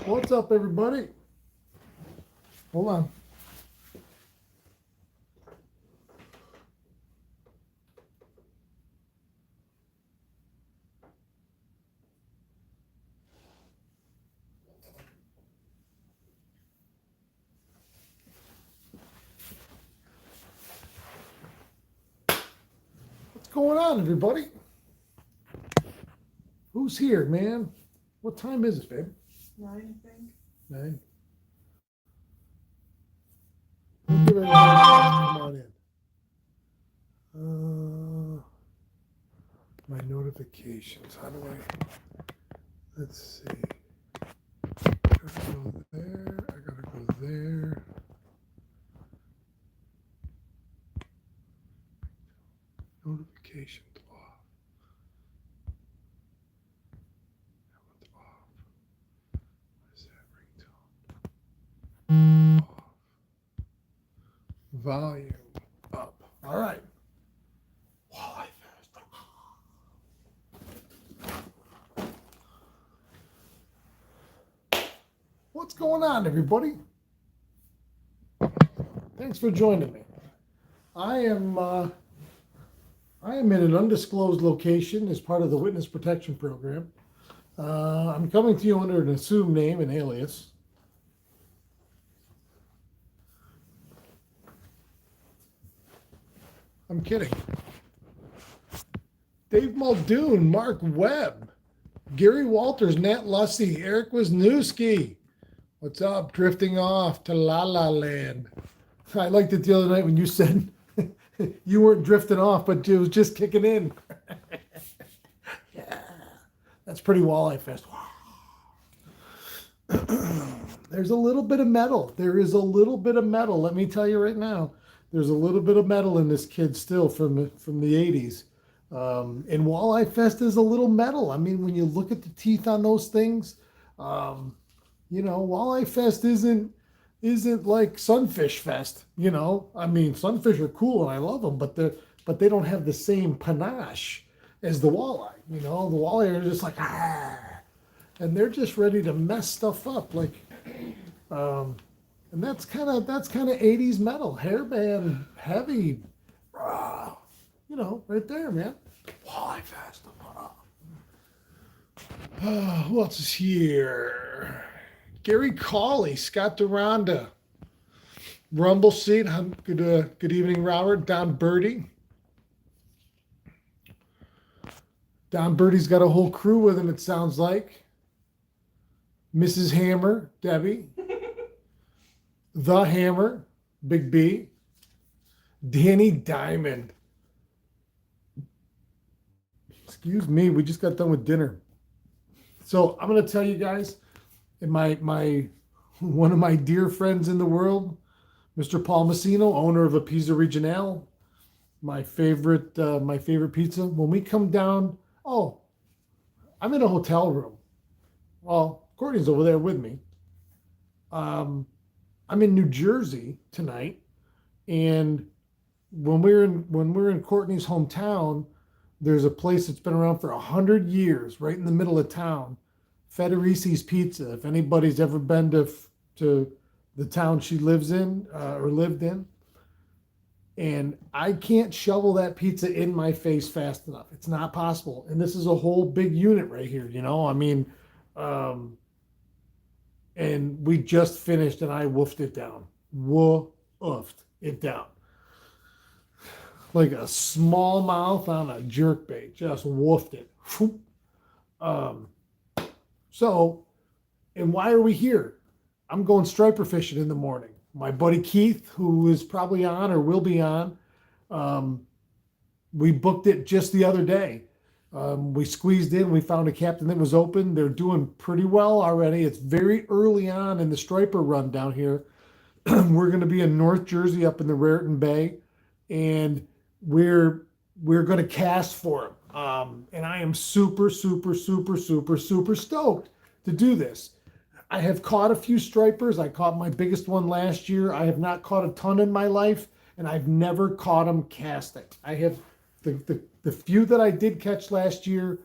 What's up, everybody? Hold on. What's going on, everybody? Who's here, man? What time is it, babe? 9, I think. 9. We'll give everybody time to come on in. My notifications. How do I? Let's see. I gotta go there. I gotta go there. Notifications off. That one's off. What is that ringtone? Off. Volume up. All right. Walleye Fest. What's going on, everybody? Thanks for joining me. I am in an undisclosed location as part of the Witness Protection Program. I'm coming to you under an assumed name and alias. I'm kidding. Dave Muldoon, Mark Webb, Gary Walters, Nat Lussey, Eric Wisniewski. What's up? Drifting off to La La Land. I liked it the other night when you said you weren't drifting off, but it was just kicking in. Yeah, that's pretty walleye fest. There's a little bit of metal. There is a little bit of metal. Let me tell you right now. There's a little bit of metal in this kid still from the 80s. And Walleye Fest is a little metal. I mean, when you look at the teeth on those things, Walleye Fest isn't like Sunfish Fest. I mean, sunfish are cool and I love them, but they don't have the same panache as the walleye. The walleye are just like and they're just ready to mess stuff up. Like, and that's kind of 80s metal, hairband, heavy, right there, man. Walleye Fest. Who else is here? Gary Cawley, Scott Duranda, Rumble Seat. Good evening, Robert. Don Birdie. Don Birdie's got a whole crew with him, it sounds like. Mrs. Hammer, Debbie. The Hammer, Big B. Danny Diamond. Excuse me, we just got done with dinner. So I'm going to tell you guys, and my one of my dear friends in the world, Mr. Paul Massino, owner of a Pizza Regionale, my favorite pizza. When we come down, I'm in a hotel room. Well, Courtney's over there with me. I'm in New Jersey tonight, and when we're in Courtney's hometown, there's a place that's been around for 100 years, right in the middle of town. Federici's Pizza. If anybody's ever been to the town she lives in or lived in, and I can't shovel that pizza in my face fast enough. It's not possible. And this is a whole big unit right here. I mean, and we just finished, and I woofed it down. Woofed it down. Like a smallmouth on a jerkbait, just woofed it. So, and why are we here? I'm going striper fishing in the morning. My buddy Keith, who is probably on or will be on, we booked it just the other day. We squeezed in, we found a captain that was open. They're doing pretty well already. It's very early on in the striper run down here. We're going to be in North Jersey up in the Raritan Bay, and we're going to cast for him. And I am super, super, super, super, super stoked to do this. I have caught a few stripers. I caught my biggest one last year. I have not caught a ton in my life, and I've never caught them casting. I have the few that I did catch last year.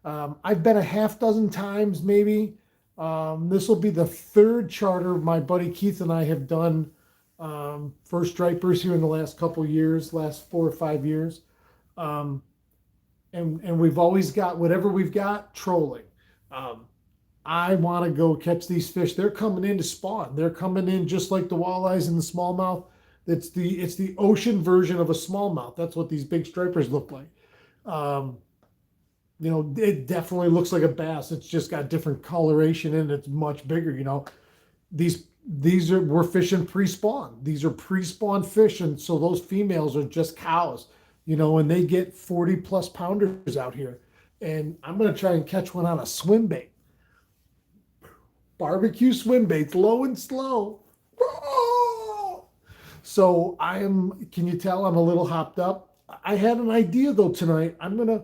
I've been a half dozen times maybe This will be the third charter my buddy Keith and I have done for stripers here in the last couple years, last 4 or 5 years. Um, and we've always got whatever we've got trolling. Um, I want to go catch these fish. They're coming in to spawn. They're coming in just like the walleyes and the smallmouth. It's the ocean version of a smallmouth. That's what these big stripers look like. Um, it definitely looks like a bass. It's just got different coloration and it's much bigger. We're fishing pre-spawn. These are pre-spawn fish, and so those females are just cows. And they get 40+ pounders out here. And I'm gonna try and catch one on a swim bait. Barbecue swim baits, low and slow. So can you tell I'm a little hopped up? I had an idea though tonight. I'm gonna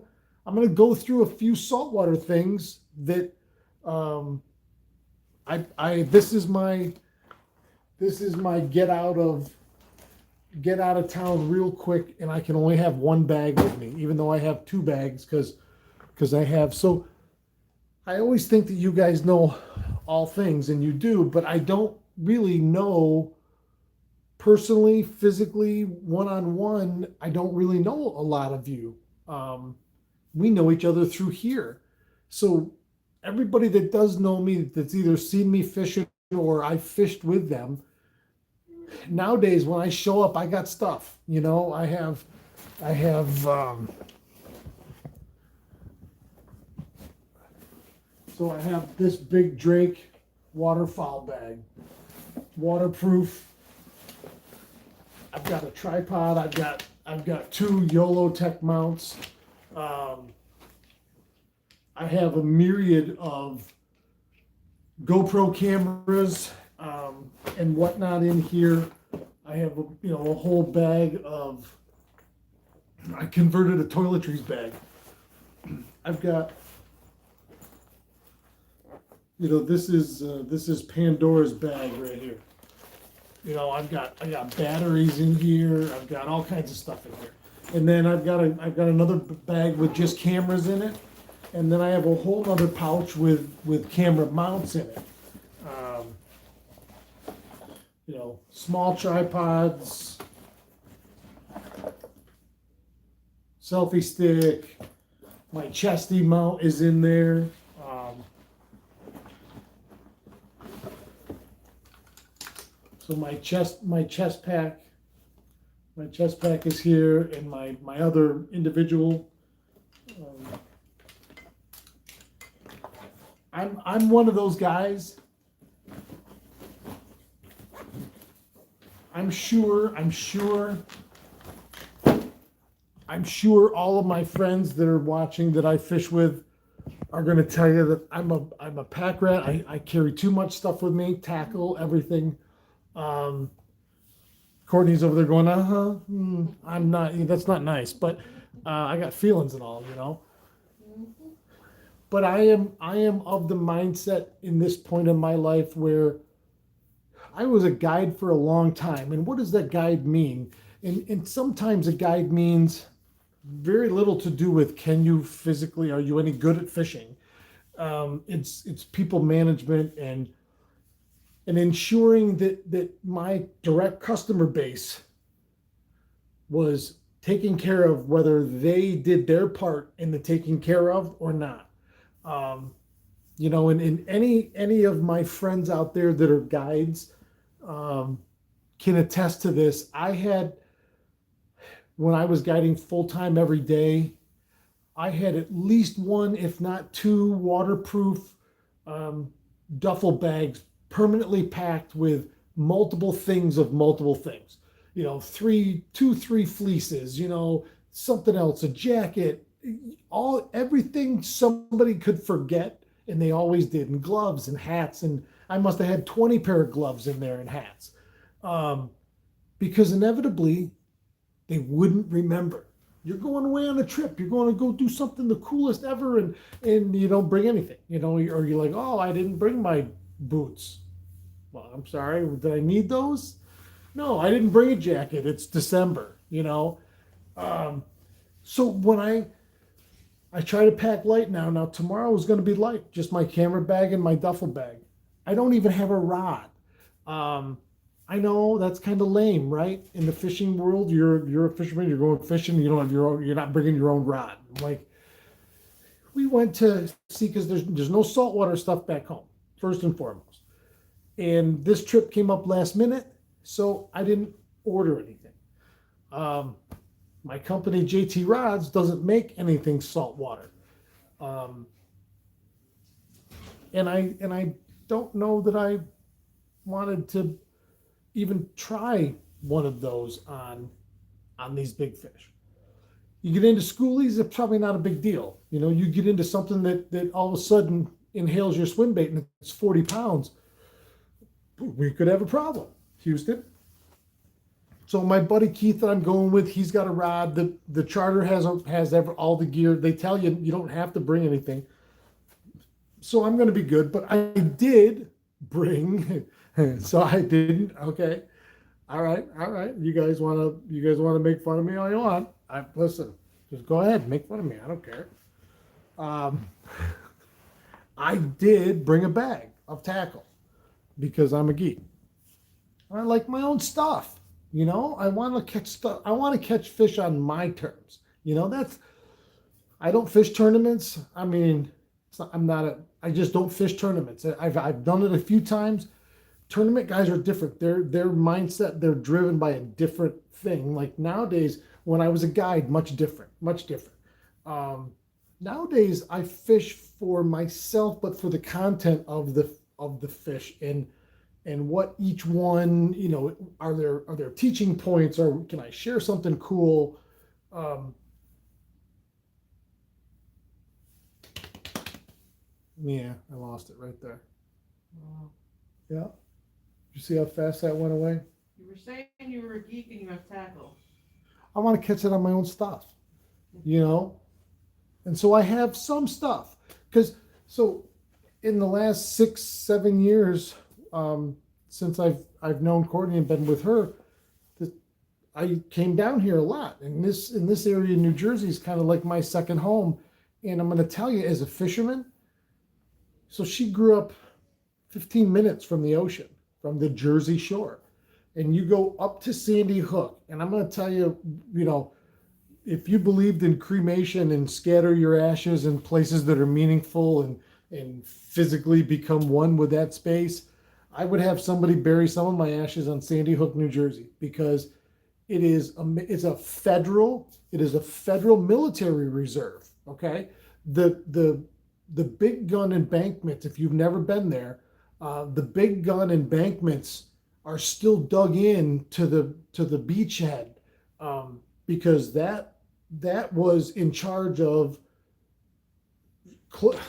go through a few saltwater things that I this is my get out of town real quick, and I can only have one bag with me, even though I have two bags because I have. So I always think that you guys know all things, and you do, but I don't really know personally, physically, one-on-one. I don't really know a lot of you. We know each other through here. So everybody that does know me, that's either seen me fishing or I fished with them, nowadays when I show up, I got stuff. I have so I have this big Drake waterfowl bag, waterproof. I've got a tripod. I've got two YOLO Tech mounts. I have a myriad of GoPro cameras and whatnot in here. I have a whole bag of. I converted a toiletries bag. I've got. This is Pandora's bag right here. I got batteries in here. I've got all kinds of stuff in here, and then I've got another bag with just cameras in it, and then I have a whole other pouch with camera mounts in it. Small tripods, selfie stick. My chesty mount is in there. So my chest pack is here, and my other individual. I'm one of those guys. I'm sure all of my friends that are watching that I fish with are going to tell you that I'm a pack rat. I carry too much stuff with me, tackle, everything. Courtney's over there going, I'm not. That's not nice, but I got feelings and all, But I am of the mindset in this point in my life where I was a guide for a long time. And what does that guide mean? And sometimes a guide means very little to do with are you any good at fishing? It's people management and ensuring that my direct customer base was taken care of, whether they did their part in the taking care of or not. And any of my friends out there that are guides can attest to this. When I was guiding full-time every day, I had at least one, if not two, waterproof duffel bags permanently packed with multiple things of multiple things. 3 fleeces, something else, a jacket, everything somebody could forget, and they always did, and gloves and hats, and I must have had 20 pair of gloves in there and hats, because inevitably they wouldn't remember. You're going away on a trip. You're going to go do something the coolest ever, and you don't bring anything, or you're like, oh, I didn't bring my boots. Well, I'm sorry. Did I need those? No, I didn't bring a jacket. It's December, So when I try to pack light now. Now tomorrow is going to be light, just my camera bag and my duffel bag. I don't even have a rod. Um, I know that's kind of lame, right? In the fishing world, you're a fisherman. You're going fishing. You don't have your own. You're not bringing your own rod. Like we went to see because there's no saltwater stuff back home. First and foremost, and this trip came up last minute, so I didn't order anything. Um, my company JT Rods doesn't make anything saltwater, um, and I don't know that I wanted to even try one of those on these big fish. You get into schoolies, it's probably not a big deal. You get into something that all of a sudden inhales your swim bait and it's 40 pounds. We could have a problem, Houston. So my buddy Keith that I'm going with, he's got a rod. The charter has all the gear. They tell you you don't have to bring anything. So I'm going to be good. But I did bring. So I didn't. Okay. All right. All right. You guys want to make fun of me all you want. Listen. Just go ahead, make fun of me. I don't care. Um, I did bring a bag of tackle because I'm a geek. I like my own stuff. I want to catch stuff. I want to catch fish on my terms. I don't fish tournaments. I mean, I'm not I just don't fish tournaments. I've done it a few times. Tournament guys are different. Their mindset, they're driven by a different thing. Like nowadays, when I was a guide, much different, much different. Nowadays, I fish for myself, but for the content of the fish and what each one, are there teaching points, or can I share something cool? Um, yeah, I lost it right there. Well, Yeah, you see how fast that went away? you were saying you were a geek and you have tackle. I want to catch it on my own stuff, you know? And so I have some stuff. So in the last 6, 7 years, since I've known Courtney and been with her, I came down here a lot. And in this area in New Jersey is kind of like my second home. And I'm going to tell you, as a fisherman, so she grew up 15 minutes from the ocean, from the Jersey Shore. And you go up to Sandy Hook, and I'm going to tell you, if you believed in cremation and scatter your ashes in places that are meaningful and physically become one with that space, I would have somebody bury some of my ashes on Sandy Hook, New Jersey, because it is a federal military reserve. Okay, the big gun embankments. If you've never been there, the big gun embankments are still dug in to the beachhead, because that was in charge of.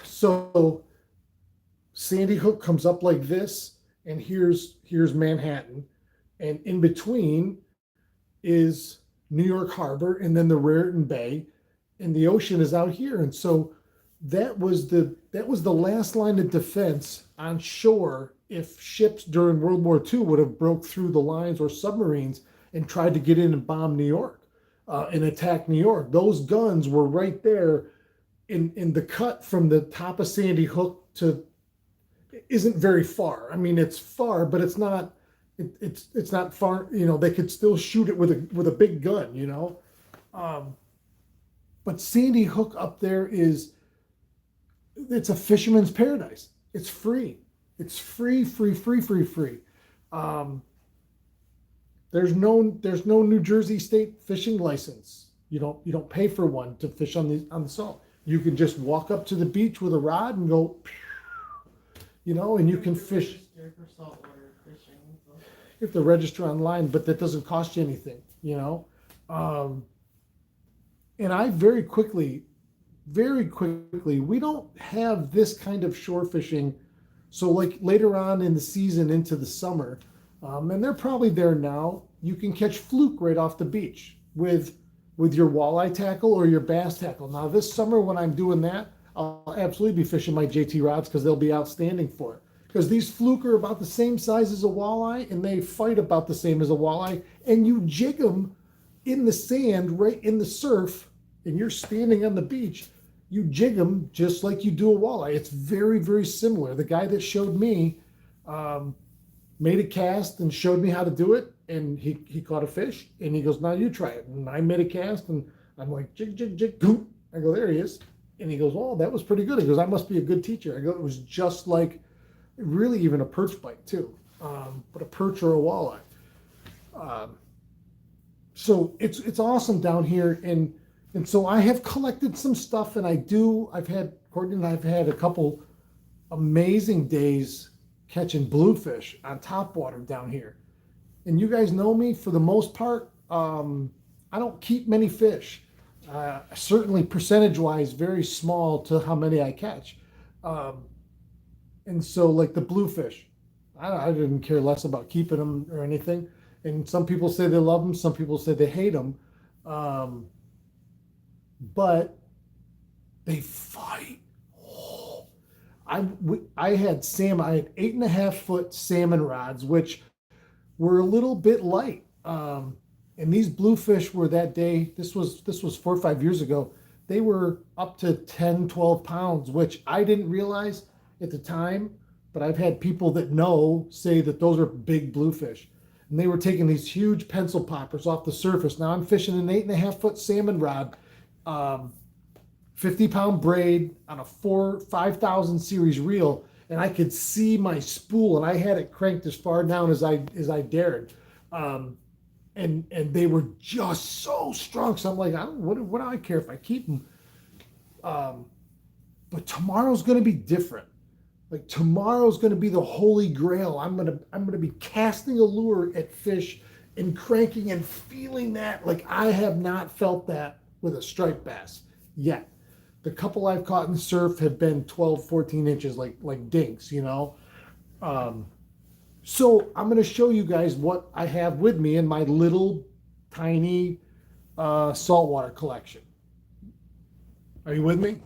So Sandy Hook comes up like this, and here's Manhattan, and in between is New York Harbor, and then the Raritan Bay, and the ocean is out here, and so that was the last line of defense on shore if ships during World War II would have broke through the lines, or submarines, and tried to get in and bomb New York, and attack New York. Those guns were right there in the cut from the top of Sandy Hook to isn't very far. I mean, it's far, but it's not. It's not far. They could still shoot it with a big gun. Um, but Sandy Hook up there it's a fisherman's paradise. It's free. It's free, free, free, free, free. Um, there's no New Jersey state fishing license. You don't pay for one to fish on the salt. You can just walk up to the beach with a rod and go, and you can fish. Register for saltwater fishing. So. You have to register online, but that doesn't cost you anything. Um, and I very quickly, we don't have this kind of shore fishing. So like later on in the season into the summer, and they're probably there now, you can catch fluke right off the beach with your walleye tackle or your bass tackle. Now this summer when I'm doing that, I'll absolutely be fishing my JT rods because they'll be outstanding for it. Because these fluke are about the same size as a walleye, and they fight about the same as a walleye, and you jig them in the sand, right in the surf, and you're standing on the beach, you jig them just like you do a walleye. It's very, very similar. The guy that showed me made a cast and showed me how to do it, and he caught a fish, and he goes, now you try it. And I made a cast, and I'm like, jig, jig, jig, goop. I go, there he is. And he goes, oh, that was pretty good. He goes, I must be a good teacher. I go, it was just like, really even a perch bite too, but a perch or a walleye. So it's awesome down here, and so I have collected some stuff, and Courtney and I've had a couple amazing days catching bluefish on topwater down here. And you guys know me, for the most part, I don't keep many fish. Certainly percentage-wise, very small to how many I catch. And so like the bluefish, I didn't care less about keeping them or anything. And some people say they love them, some people say they hate them. But they fight. Oh. I had 8.5-foot salmon rods, which were a little bit light. And these bluefish were that day, this was 4 or 5 years ago, they were up to 10, 12 pounds, which I didn't realize at the time, but I've had people that know say that those are big bluefish. And they were taking these huge pencil poppers off the surface. Now I'm fishing an 8.5-foot salmon rod, 50-pound braid on a 5,000 series reel, and I could see my spool, and I had it cranked as far down as I dared. And they were just so strong. So I'm like, what do I care if I keep them? But tomorrow's going to be different. Like tomorrow's going to be the holy grail. I'm going to be casting a lure at fish and cranking and feeling that. Like I have not felt that with a striped bass yet. The couple I've caught in surf have been 12, 14 inches, like dinks, you know? So I'm going to show you guys what I have with me in my little tiny saltwater collection. Are you with me?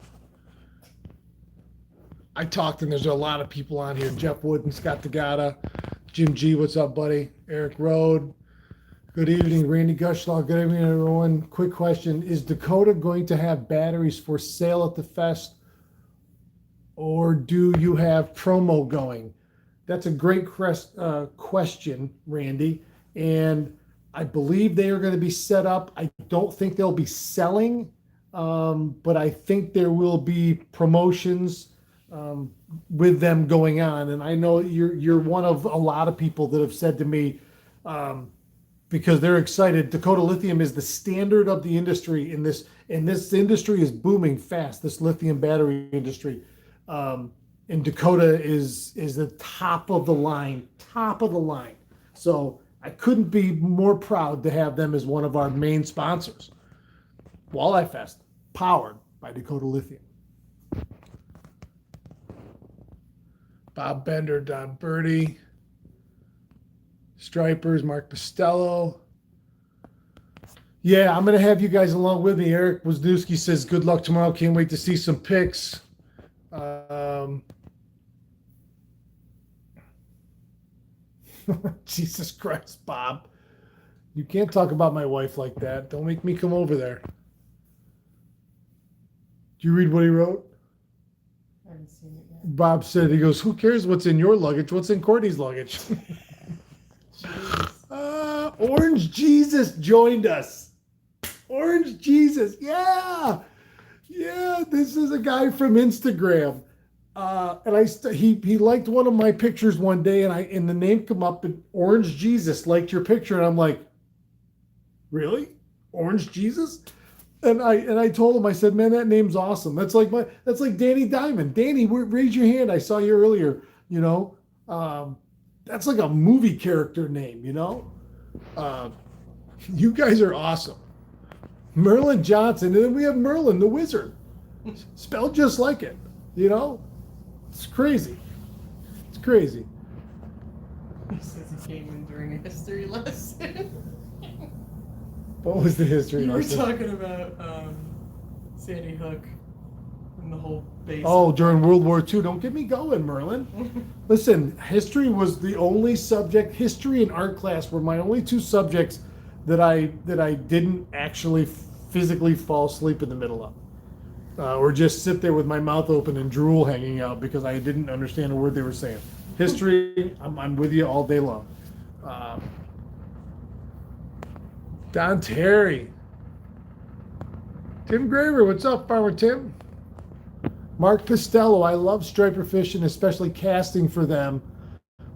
I talked, and there's a lot of people on here. Jeff Wood and Scott Tagata. Jim G, what's up, buddy? Eric Rode. Good evening, Randy Gushlaw. Good evening, everyone. Quick question. Is Dakota going to have batteries for sale at the fest, or do you have promo going? That's a great question, Randy. And I believe they are going to be set up. I don't think they'll be selling, but I think there will be promotions with them going on. And I know you're one of a lot of people that have said to me, because they're excited, Dakota Lithium is the standard of the industry in this, and this industry is booming fast, this lithium battery industry. And Dakota is the top of the line. So I couldn't be more proud to have them as one of our main sponsors. Walleye Fest, powered by Dakota Lithium. Bob Bender, Don Birdie, Stripers, Mark Costello. Yeah, I'm going to have you guys along with me. Eric Wisniewski says, good luck tomorrow. Can't wait to see some pics. Jesus Christ, Bob. You can't talk about my wife like that. Don't make me come over there. Did you read what he wrote? I haven't seen it yet. Bob said, he goes, who cares what's in your luggage? What's in Courtney's luggage? Orange Jesus joined us. Orange Jesus. Yeah. Yeah. This is a guy from Instagram. And he liked one of my pictures one day, and the name come up, and Orange Jesus liked your picture, and I'm like, really? Orange Jesus? And I told him, I said, man, that name's awesome. That's like Danny Diamond. Danny, raise your hand. I saw you earlier. You know, that's like a movie character name. You know, you guys are awesome. Merlin Johnson, and then we have Merlin the Wizard, spelled just like it. You know, it's crazy. It's crazy. He says he came in during a history lesson. What was the history You were lesson? talking about Sandy Hook and the whole base. Oh, during World War II. Don't get me going, Merlin. Listen, history was the only subject. History and art class were my only two subjects that I didn't actually physically fall asleep in the middle of. or just sit there with my mouth open and drool hanging out because I didn't understand a word they were saying. History, I'm with you all day long. Uh, Don Terry. Tim Graver, what's up, Farmer Tim? Mark Costello, I love striper fishing, especially casting for them.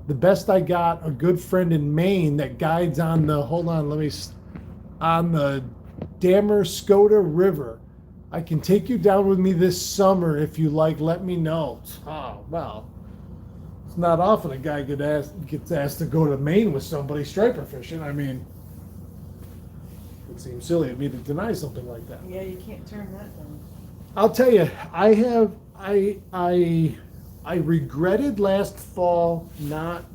The best I got, a good friend in Maine that guides on the, on the Damariscotta River. I can take you down with me this summer if you like, let me know. Oh, well, it's not often a guy gets asked to go to Maine with somebody striper fishing. I mean, it seems silly of me to deny something like that. Yeah, you can't turn that down. I'll tell you, I regretted last fall not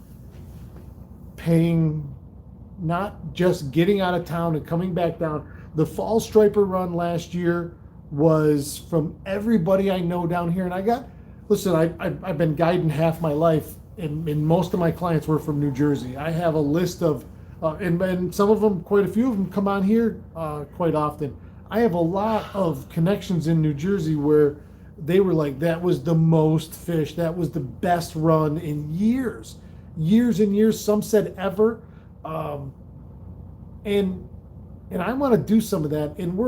just getting out of town and coming back down. The fall striper run last year was from everybody I know down here, and I've been guiding half my life, and most of my clients were from New Jersey. I have a list of, and some of them, quite a few of them, come on here quite often. I have a lot of connections in New Jersey where they were like, that was the most fish, that was the best run in years and years. Some said ever, and I want to do some of that. And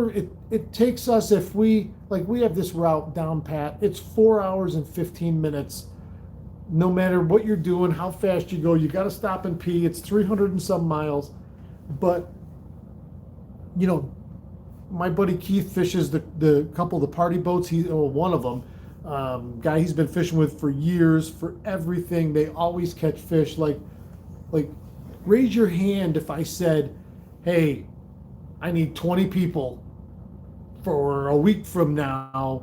it takes us, if we have this route down pat, it's 4 hours and 15 minutes. No matter what you're doing, how fast you go, you got to stop and pee. It's 300 and some miles, but you know, my buddy Keith fishes the couple of the party boats. One of them, guy he's been fishing with for years, for everything. They always catch fish. Like, raise your hand if I said, hey, I need 20 people for a week from now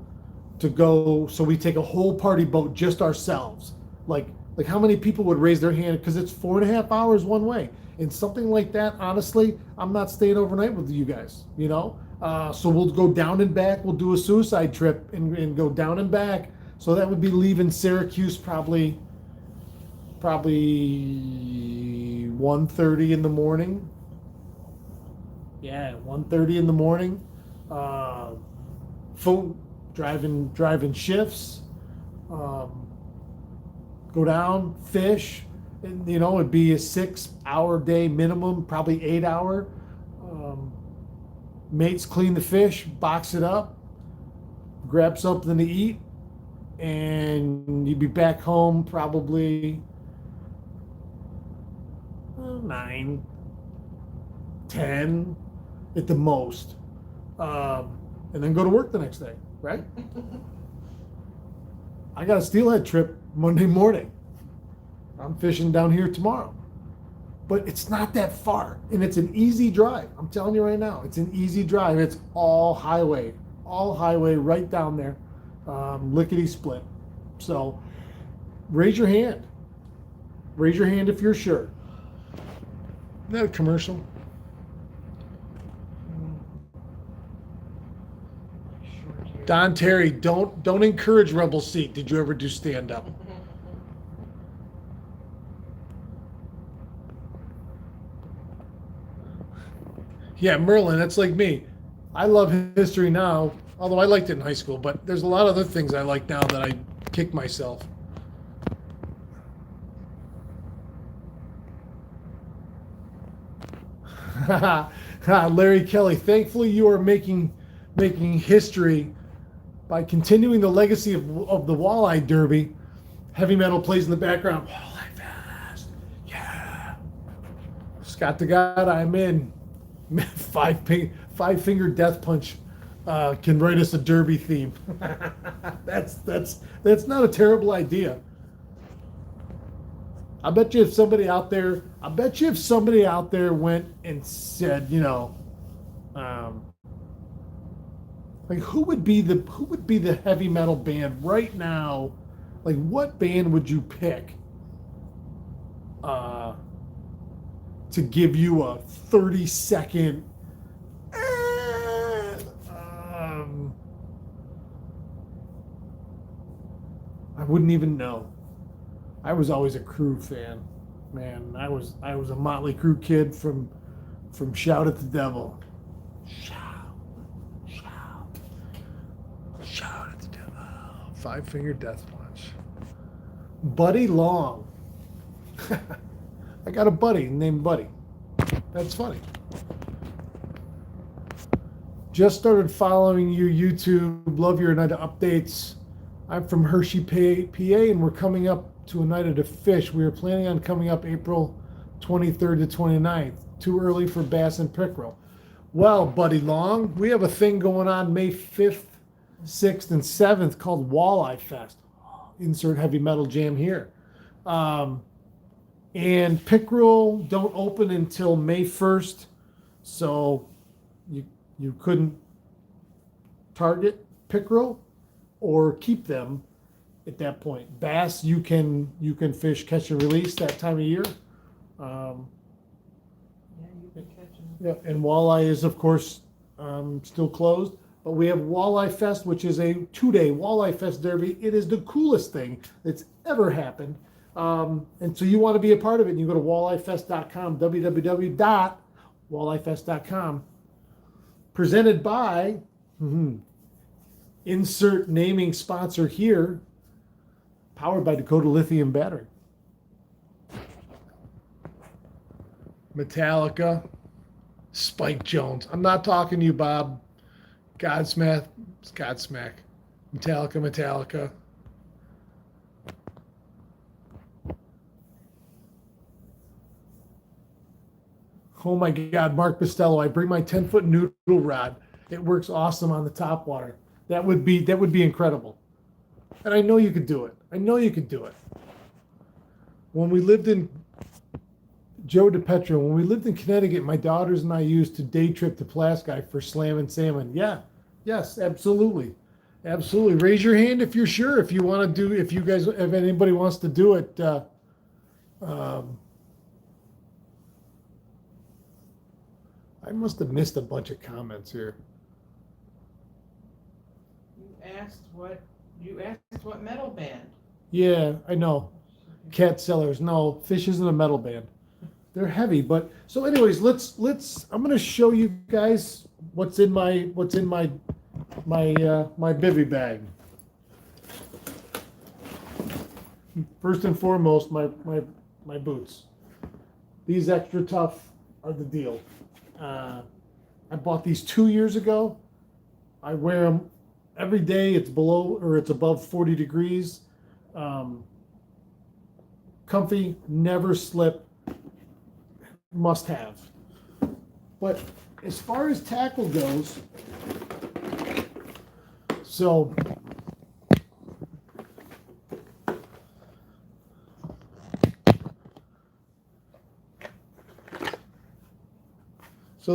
to go, so we take a whole party boat just ourselves. Like how many people would raise their hand? Because it's 4.5 hours one way. And something like that, honestly, I'm not staying overnight with you guys, you know? So we'll go down and back. We'll do a suicide trip and go down and back. So that would be leaving Syracuse probably 1:30 in the morning. Yeah, 1:30 in the morning. Driving shifts. Go down, fish. And, you know, it'd be a 6-hour day minimum, probably 8-hour. Mates clean the fish, box it up, grab something to eat, and you'd be back home probably 9, 10 at the most, and then go to work the next day, right? I got a steelhead trip Monday morning. I'm fishing down here tomorrow. But it's not that far, and it's an easy drive. I'm telling you right now, it's an easy drive. It's all highway right down there, lickety split. So raise your hand. Raise your hand if you're sure. Isn't that a commercial? Don Terry, don't encourage Rebel Seat. Did you ever do stand up? Yeah, Merlin, that's like me. I love history now, although I liked it in high school, but there's a lot of other things I like now that I kick myself. Larry Kelly, thankfully you are making history by continuing the legacy of the Walleye Derby. Heavy metal plays in the background. Walleye fast, yeah. Scott the God, I'm in. Five finger death punch can write us a derby theme. That's not a terrible idea. I bet you if somebody out there went and said, you know, like who would be the heavy metal band right now? Like what band would you pick to give you a 30-second I wouldn't even know. I was always a Crew fan. Man, I was a Motley Crue kid from Shout at the Devil. Shout, shout, shout. 5-finger death watch. Buddy Long. I got a buddy named Buddy. That's funny. Just started following you, YouTube. Love your Oneida updates. I'm from Hershey, PA, and we're coming up to Oneida to fish. We are planning on coming up April 23rd to 29th. Too early for bass and pickerel. Well, Buddy Long, we have a thing going on May 5th, 6th, and 7th called Walleye Fest. Insert heavy metal jam here. And pickerel don't open until May 1st, so you couldn't target pickerel or keep them at that point. Bass you can fish catch and release that time of year. Yeah, you can catch them. Yeah, and walleye is of course still closed, but we have Walleye Fest, which is a 2-day Walleye Fest derby. It is the coolest thing that's ever happened. And so you want to be a part of it, and you go to walleyefest.com, www.walleyefest.com. Presented by, insert naming sponsor here, powered by Dakota Lithium Battery. Metallica, Spike Jones. I'm not talking to you, Bob. Godsmack. Metallica. Oh my God, Mark Costello, I bring my 10-foot noodle rod. It works awesome on the top water. That would be incredible. And I know you could do it. When we lived in Joe DiPetro, when we lived in Connecticut, my daughters and I used to day trip to Pulaski for slamming salmon. Yeah, yes, absolutely. Raise your hand if you're sure. If anybody wants to do it. I must have missed a bunch of comments here. You asked what metal band? Yeah, I know. Cat Sellers. No, Fish isn't a metal band. They're heavy, but so anyways, let's I'm gonna show you guys what's in my bivy bag. First and foremost, my boots. These extra tough are the deal. I bought these 2 years ago. I wear them every day. It's above 40 degrees. Comfy, never slip, must have. But as far as tackle goes, so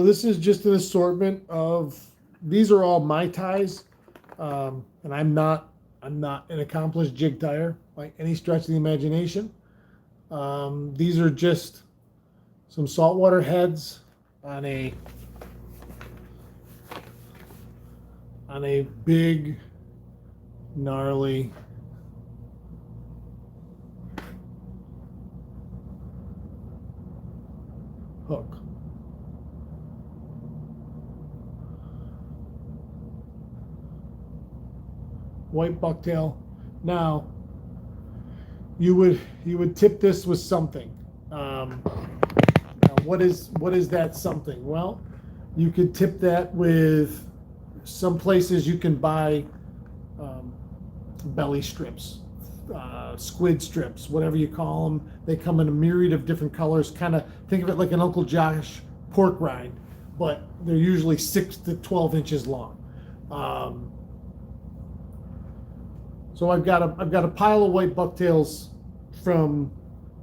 this is just an assortment of, these are all my ties, and I'm not an accomplished jig tire by any stretch of the imagination. These are just some saltwater heads on a big, gnarly hook. White bucktail. Now, you would tip this with something. Now what is that something? Well, you could tip that with, some places you can buy belly strips, squid strips, whatever you call them. They come in a myriad of different colors. Kind of think of it like an Uncle Josh pork rind, but they're usually 6 to 12 inches long. So I've got a pile of white bucktails from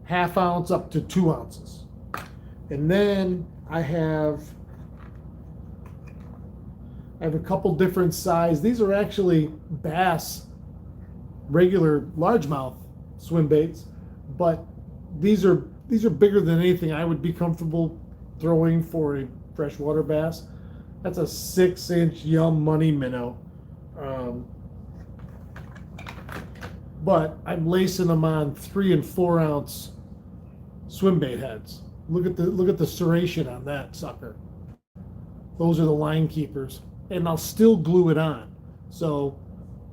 ½ ounce up to 2 ounces. And then I have a couple different size. These are actually bass, regular largemouth swim baits, but these are bigger than anything I would be comfortable throwing for a freshwater bass. That's a 6-inch Yum Money minnow. But I'm lacing them on 3 and 4 ounce swim bait heads. Look at the serration on that sucker. Those are the line keepers, and I'll still glue it on. So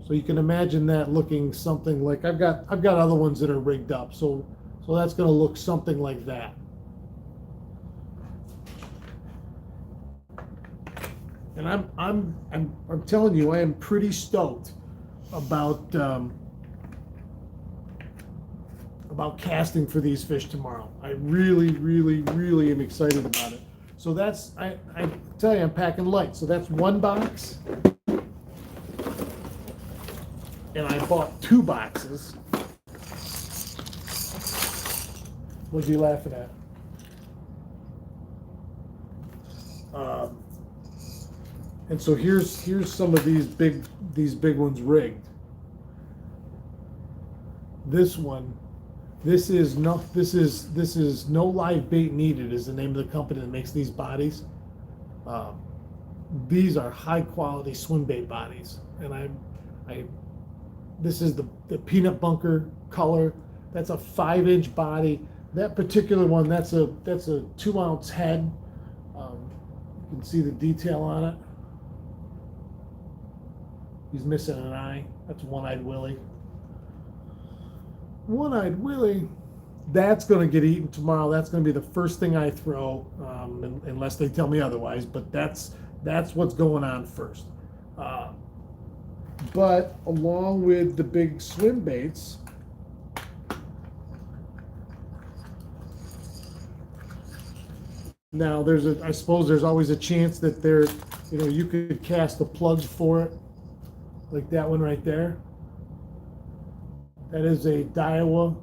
So you can imagine that looking something like I've got other ones that are rigged up. So that's going to look something like that. And I'm telling you, I am pretty stoked about casting for these fish tomorrow. I really, really, really am excited about it. So that's I tell you, I'm packing light. So that's one box. And I bought 2 boxes. What are you laughing at? And so here's some of these big ones rigged. This one, this is no live bait needed is the name of the company that makes these bodies. These are high quality swim bait bodies, and this is the peanut bunker color. That's a 5-inch body. That particular one, that's a 2-ounce head. You can see the detail on it. He's missing an eye. That's One-Eyed Willie. One-Eyed Willie. That's going to get eaten tomorrow. That's going to be the first thing I throw, unless they tell me otherwise. But that's what's going on first. But along with the big swim baits, now I suppose there's always a chance that you could cast a plug for it, like that one right there. That is a Daiwa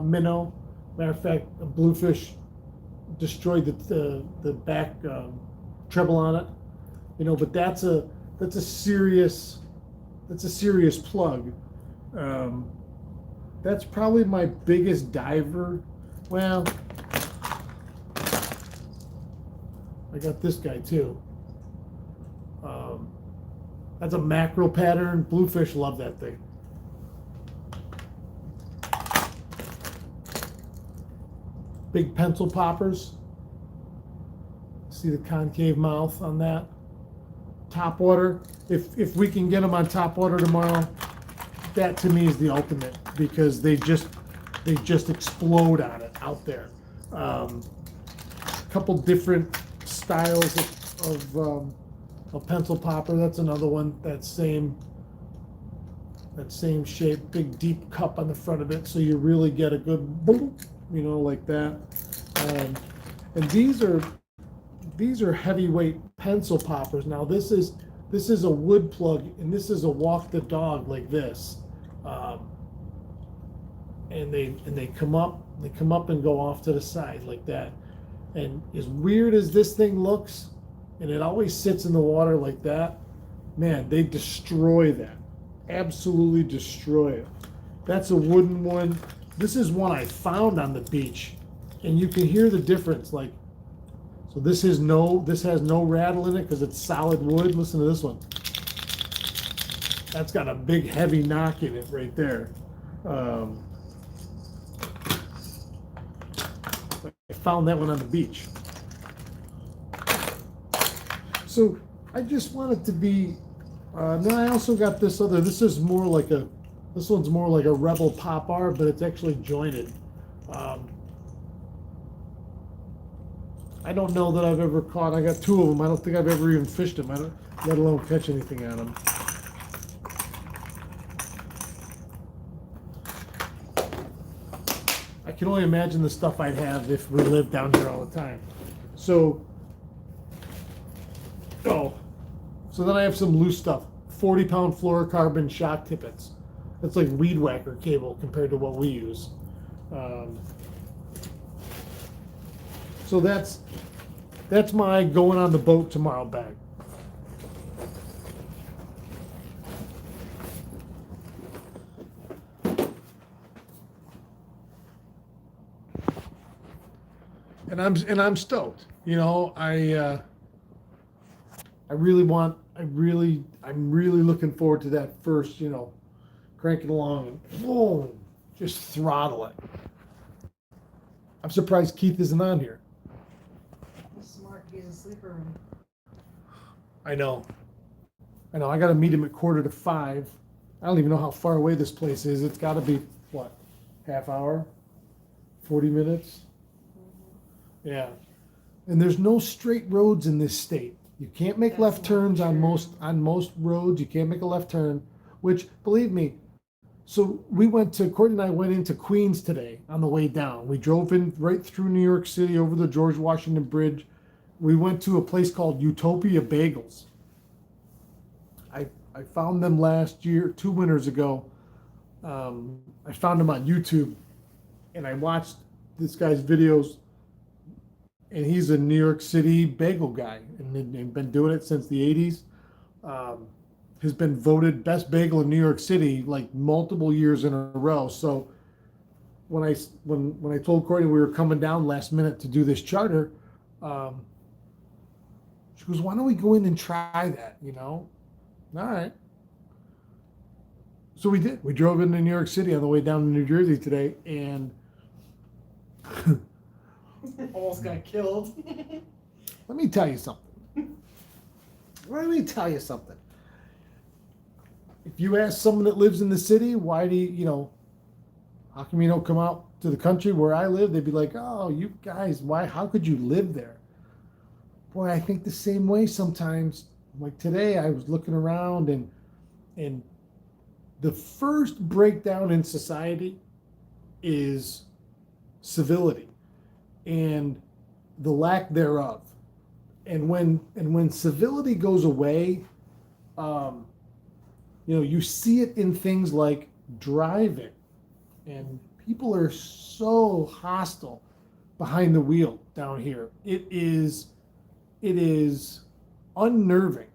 minnow. Matter of fact, a bluefish destroyed the back treble on it. But that's a serious plug. That's probably my biggest diver. Well, I got this guy too. That's a mackerel pattern. Bluefish love that thing. Big pencil poppers. See the concave mouth on that. Top water. If we can get them on top water tomorrow, that to me is the ultimate, because they just explode on it out there. A couple different styles of pencil popper. That's another one. That same shape, big deep cup on the front of it, so you really get a good boom, like that. And these are heavyweight pencil poppers. Now this is a wood plug, and this is a walk the dog like this. And they come up and go off to the side like that. And as weird as this thing looks, and it always sits in the water like that, man, they destroy that. Absolutely destroy it. That's a wooden one. This is one I found on the beach, and you can hear the difference. So this has no rattle in it because it's solid wood. Listen to this one. That's got a big heavy knock in it right there. I found that one on the beach. So I just want it to be. Then I also got this other. This one's more like a Rebel Pop R, but it's actually jointed. I don't know that I've ever caught. I got 2 of them. I don't think I've ever even fished them. Let alone catch anything on them. I can only imagine the stuff I'd have if we lived down here all the time. So then I have some loose stuff. 40-pound fluorocarbon shock tippets. That's like weed whacker cable compared to what we use. So that's my going on the boat tomorrow bag. And I'm stoked. I'm really looking forward to that first, crank it along and boom, just throttle it. I'm surprised Keith isn't on here. He's smart. He's a sleeper room. I know. I got to meet him at 4:45. I don't even know how far away this place is. It's got to be what, half hour, 40 minutes. Yeah, and there's no straight roads in this state. You can't make That's left not turns on true. most roads. You can't make a left turn, which believe me. So Courtney and I went into Queens today on the way down. We drove in right through New York City over the George Washington Bridge. We went to a place called Utopia Bagels. I found them last year, 2 winters ago. I found them on YouTube, and I watched this guy's videos. And he's a New York City bagel guy, and they've been doing it since the '80s. Has been voted best bagel in New York City like multiple years in a row. So when I told Courtney we were coming down last minute to do this charter, she goes, "Why don't we go in and try that?" You know, all right. So we did. We drove into New York City on the way down to New Jersey today, and Almost got killed. let me tell you something. Let me tell you something. If you ask someone that lives in the city, why do how come you don't come out to the country where I live? They'd be like, oh, you guys, why, how could you live there? Boy, I think the same way sometimes. Like today, I was looking around and the first breakdown in society is civility and the lack thereof. And when civility goes away, you see it in things like driving, and people are so hostile behind the wheel down here. It is unnerving.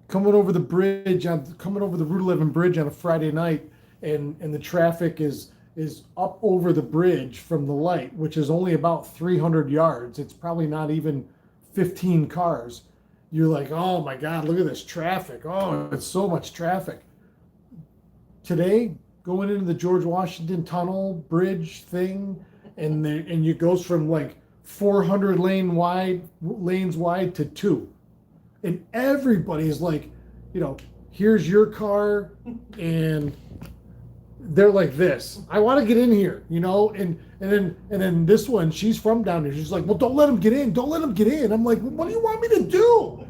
Coming over the Route 11 bridge on a Friday night, and the traffic is up over the bridge from the light, which is only about 300 yards. It's probably not even 15 cars. You're like, oh my God, look at this traffic. Oh, it's so much traffic. Today, going into the George Washington Tunnel bridge thing, and it goes from like 400 lanes wide to 2. And everybody's like, here's your car, and they're like this. I want to get in here, and then this one, she's from down here. She's like, well, don't let him get in. Don't let him get in. I'm like, what do you want me to do?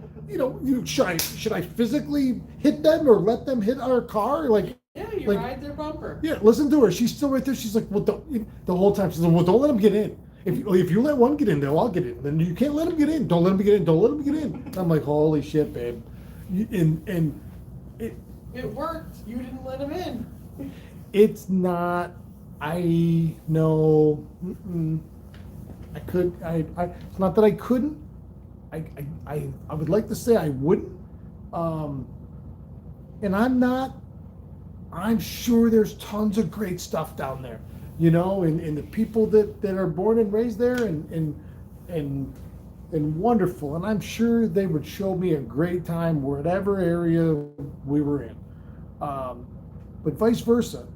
Should I physically hit them or let them hit our car? Like, Yeah, you ride their bumper. yeah, listen to her. She's still right there. She's like, well, the whole time she's like, well, don't let him get in. If you let one get in, then I'll get in. Then you can't let him get in. Don't let him get in. Don't let him get in. And I'm like, holy shit, babe. And It worked. You didn't let him in. it's not. I know. I could. It's not that I couldn't. I would like to say I wouldn't. And I'm not. I'm sure there's tons of great stuff down there, and the people that are born and raised there and wonderful. And I'm sure they would show me a great time whatever area we were in. But vice versa.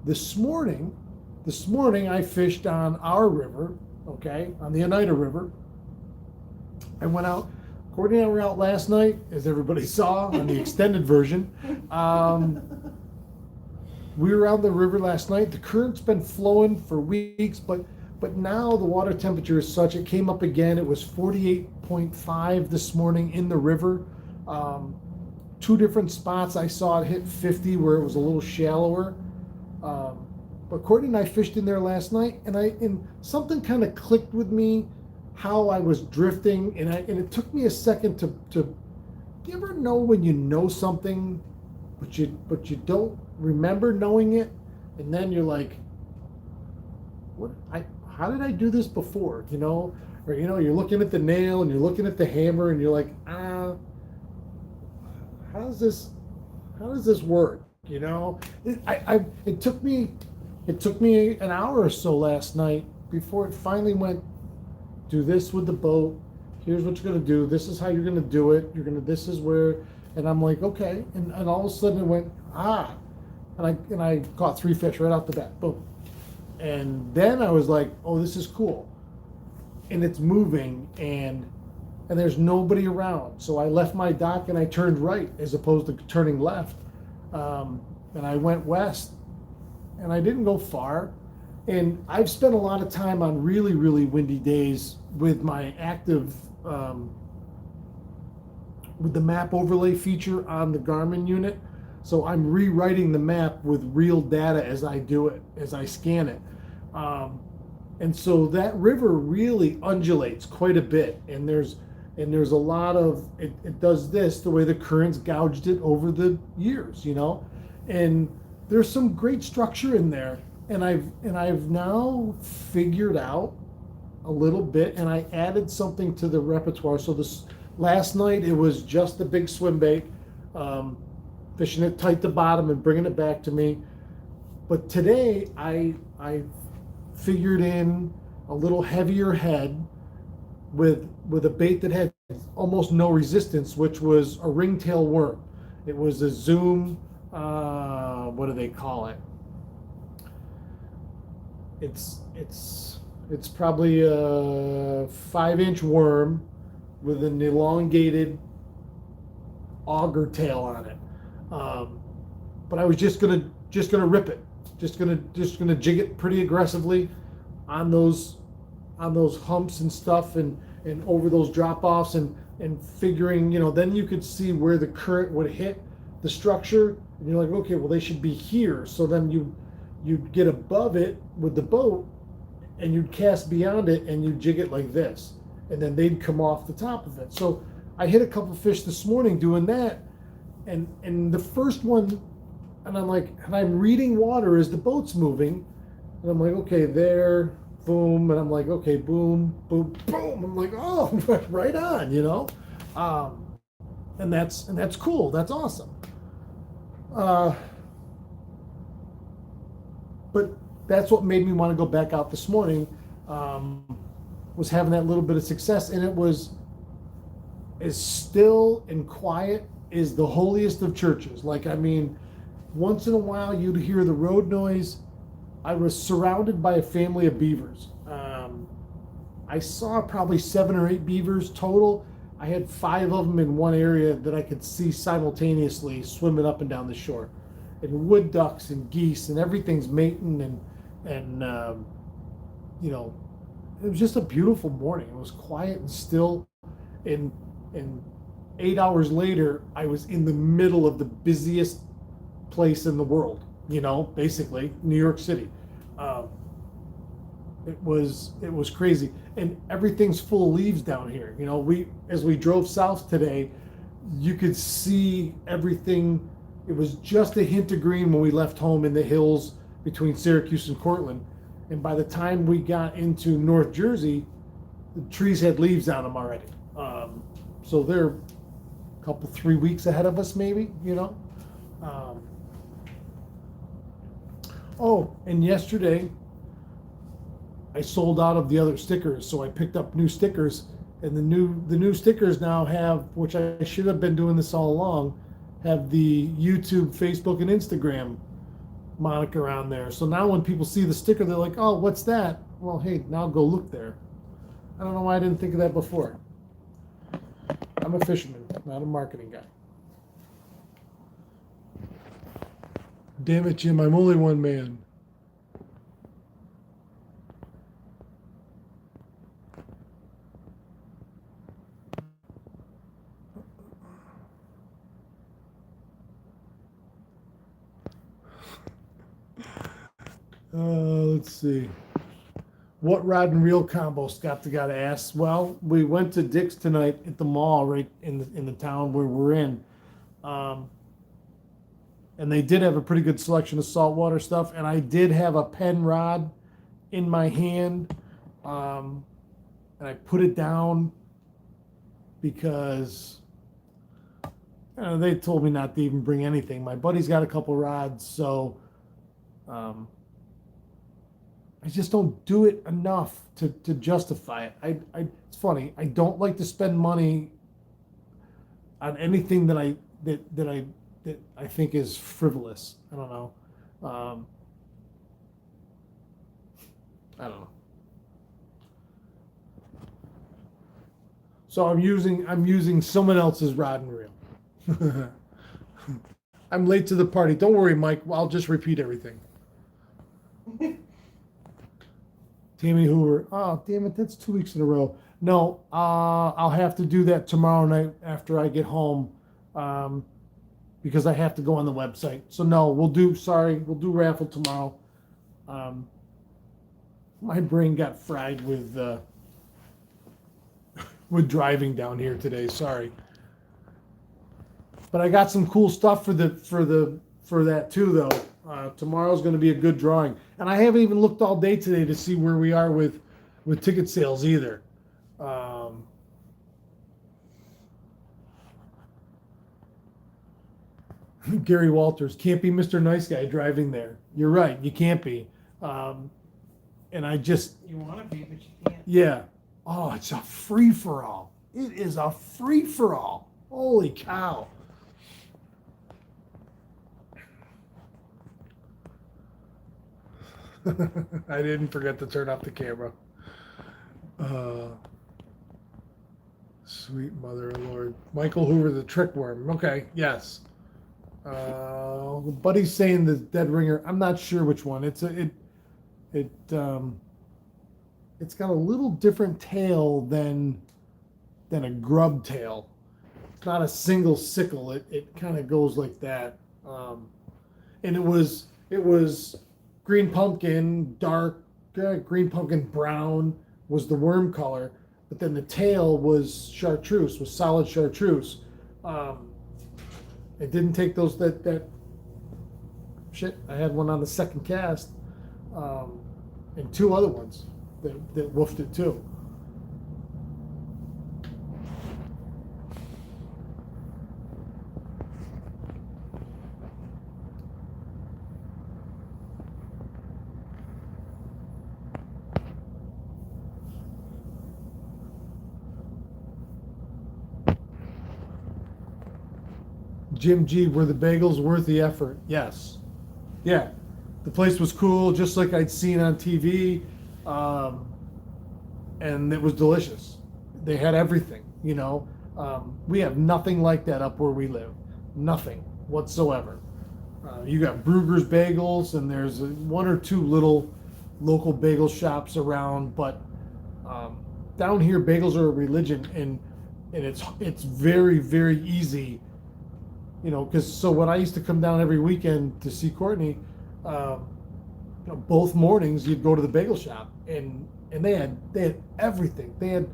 This morning I fished on our river, okay, on the Oneida River. I went out. Courtney and I were out last night, as everybody saw on the extended version. We were on the river last night. The current's been flowing for weeks, but now the water temperature is such, it came up again. It was 48.5 this morning in the river. 2 different spots I saw it hit 50 where it was a little shallower. But Courtney and I fished in there last night, and something kind of clicked with me how I was drifting, and it took me a second to do you ever know when you know something but you don't remember knowing it, and then you're like, how did I do this before? Or you're looking at the nail and you're looking at the hammer and you're like, how does this work? It took me an hour or so last night before it finally went, do this with the boat. Here's what you're gonna do. This is how you're gonna do it. This is where, and I'm like, okay. And all of a sudden it went, and I caught 3 fish right off the bat. Boom. And then I was like, oh, this is cool. And it's moving, and and there's nobody around. So I left my dock and I turned right as opposed to turning left. And I went west, and I didn't go far. And I've spent a lot of time on really, really windy days with my active, with the map overlay feature on the Garmin unit. So I'm rewriting the map with real data as I do it, as I scan it. And so that river really undulates quite a bit, and there's a lot of it does this the way the currents gouged it over the years, and there's some great structure in there, and I've now figured out a little bit, and I added something to the repertoire. So this last night it was just the big swim bait, fishing it tight to bottom and bringing it back to me. But today I figured in a little heavier head with a bait that had almost no resistance, which was a ringtail worm. It was a Zoom, what do they call it? It's probably a 5-inch worm with an elongated auger tail on it. But I was just gonna rip it, just gonna jig it pretty aggressively on those humps and stuff, and over those drop offs, and figuring, then you could see where the current would hit the structure, and you're like, okay, well, they should be here. So then you'd get above it with the boat, and you'd cast beyond it, and you'd jig it like this, and then they'd come off the top of it. So I hit a couple fish this morning doing that, and the first one, and I'm like, and I'm reading water as the boat's moving, and I'm like, okay, there, boom, and I'm like, okay, boom, boom, boom. I'm like, oh, right on, and that's cool. That's awesome. But that's what made me want to go back out this morning. Was having that little bit of success, and it was as still and quiet as the holiest of churches. Like, I mean, once in a while you'd hear the road noise. I was surrounded by a family of beavers. I saw probably 7 or 8 beavers total. I had 5 of them in one area that I could see simultaneously swimming up and down the shore, and wood ducks and geese, and everything's mating, and it was just a beautiful morning. It was quiet and still, and 8 hours later, I was in the middle of the busiest place in the world, basically New York City. It was crazy, and everything's full of leaves down here. As we drove south today, you could see everything. It was just a hint of green when we left home in the hills between Syracuse and Cortland, and by the time we got into North Jersey, the trees had leaves on them already. So they're a couple 3 weeks ahead of us, maybe. Oh, and yesterday I sold out of the other stickers, so I picked up new stickers, and the new stickers now have, which I should have been doing this all along, have the YouTube, Facebook, and Instagram moniker on there. So now when people see the sticker, they're like, "Oh, what's that?" Well, hey, now go look there. I don't know why I didn't think of that before. I'm a fisherman, not a marketing guy. Damn it, Jim, I'm only one man. Let's see. What rod and reel combo, Scott the guy asked. Well, we went to Dick's tonight at the mall right in the town where we're in. And they did have a pretty good selection of saltwater stuff. And I did have a Penn rod in my hand. And I put it down because they told me not to even bring anything. My buddy's got a couple rods, so I just don't do it enough to justify it. It's funny. I don't like to spend money on anything that I think is frivolous. I don't know. I don't know. So I'm using someone else's rod and reel. I'm late to the party. Don't worry, Mike. I'll just repeat everything. Tammy Hoover. Oh, damn it. That's 2 weeks in a row. No, I'll have to do that tomorrow night after I get home, because I have to go on the website. So no, we'll do raffle tomorrow. My brain got fried with driving down here today. Sorry. But I got some cool stuff for that too, though. Tomorrow's going to be a good drawing, and I haven't even looked all day today to see where we are with ticket sales either. Gary Walters can't be Mr. Nice Guy driving there. You're right, you can't be. And I just You want to be, but you can't. yeah. Oh, it's a free for all. It is a free for all. Holy cow. I didn't forget to turn off the camera. Sweet mother of Lord. Michael Hoover, the trick worm. Okay, yes. Buddy's saying the dead ringer. I'm not sure which one. It's got a little different tail than a grub tail. It's not a single sickle. It kind of goes like that. And it was green pumpkin, dark green pumpkin brown was the worm color, but then the tail was chartreuse, was solid chartreuse. It didn't take that shit. I had one on the second cast, and two other ones that woofed it too. Jim G, were the bagels worth the effort? Yes. Yeah. The place was cool, just like I'd seen on TV. And it was delicious. They had everything, you know. We have nothing like that up where we live. Nothing whatsoever. You got Brugger's Bagels, and there's one or two little local bagel shops around, but down here bagels are a religion, and it's very, very easy. You know, because so when I used to come down every weekend to see Courtney, both mornings you'd go to the bagel shop, and they had everything. They had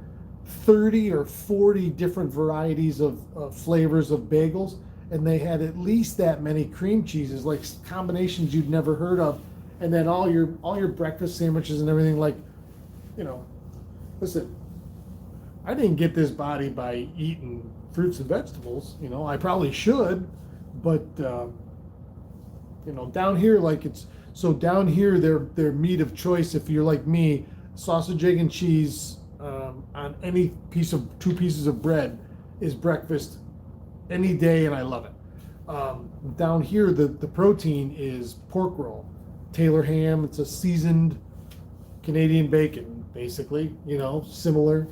30 or 40 different varieties of flavors of bagels, and they had at least that many cream cheeses, like combinations you'd never heard of, and then all your breakfast sandwiches and everything. Like, listen, I didn't get this body by eating fruits and vegetables. I probably should, but down here, down here, their meat of choice, if you're like me, sausage, egg, and cheese on any two pieces of bread is breakfast any day, and I love it. Down here, the protein is pork roll, Taylor ham. It's a seasoned Canadian bacon, basically. Similar.